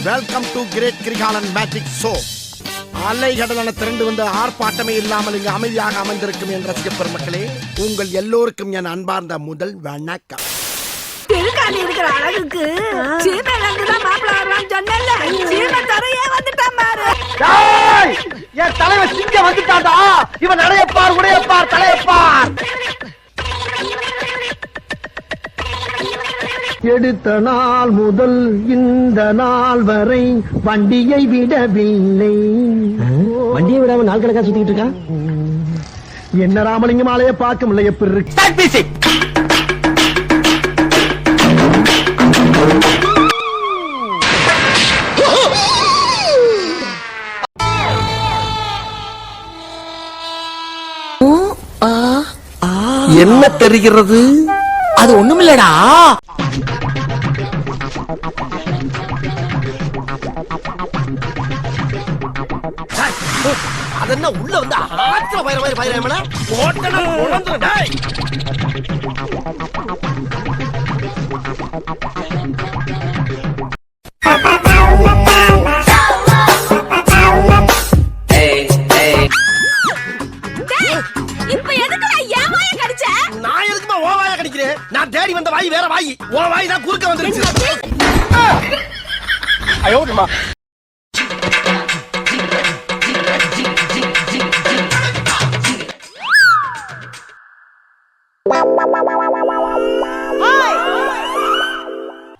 Welcome to great Kirikalan magic show. அலைகடலான திரண்டு வந்து ஆர்ப்பாட்டமே இல்லாமல் இங்கு அமைதியாக அமைந்திருக்கும் என் ரசிக பெருமக்களே, உங்கள் எல்லோருக்கும் என் அன்பார்ந்த முதல் வணக்கம். திருக்காணி இருக்கிற அழகுக்கு சீமையிலிருந்துதான் மாப்பிள்ள வருவான்னு சொன்னேன்ல, சீமை தரையே வந்துட்டான் பாரு. என் தலைவன் சிங்க வந்துட்டாடா. இவன் நடையப்பார் உடையப்பார் தலையப்பார். எடுத்த நாள் முதல் இந்த நாள் வரை வண்டியை விடவில்லை. வண்டியை விடாம நாள் கணக்கா சுத்திட்டு இருக்கா. என்ன ராமலிங்கம் ஆலைய பார்க்க முடியல. எப்படி இருக்கு என்ன தெரிகிறது? அது ஒண்ணுமில்லடா. அதென்ன உள்ள வந்து ஆத்திர பயிர மாதிரி பயிரமல ஓட்டன குழந்துடா. இப்ப எதுக்குடா என் வாயை கடிச்ச? நான் எதுக்குமா ஓ வாயை கடிக்கிறேன்? நான் தேடி வந்த வாய் வேற வாய். ஓ வாய் தான் குறுக்க வந்துருச்சு. ஐயோ அம்மா.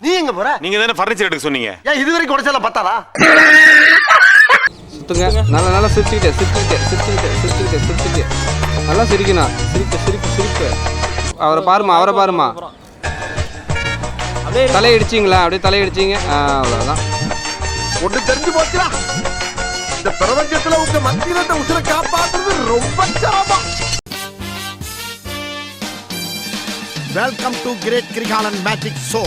நீ எங்க போற? நீங்க தானே ஃபர்னிச்சர் எடுக்க சொன்னீங்க. ஏன் இதுவரைக்கும் உடைச்சல பத்தாதா? சுத்துங்க. நல்லா நல்லா சிரிச்சுக்கிட்டே நல்லா சிரிக்கணும். சிரிப்பு அவரை பாருமா. தலையடிச்சிங்களா? அப்படியே தலையடிச்சிங்க. அவ்வளவுதான். ஒண்ணு தெரிஞ்சு போச்சுடா. இந்த பிரபஞ்சத்துல உங்க மத்தியில இந்த உசுரை காப்பாத்துறது ரொம்ப சிரமம். Welcome to great Kirikalan magic show.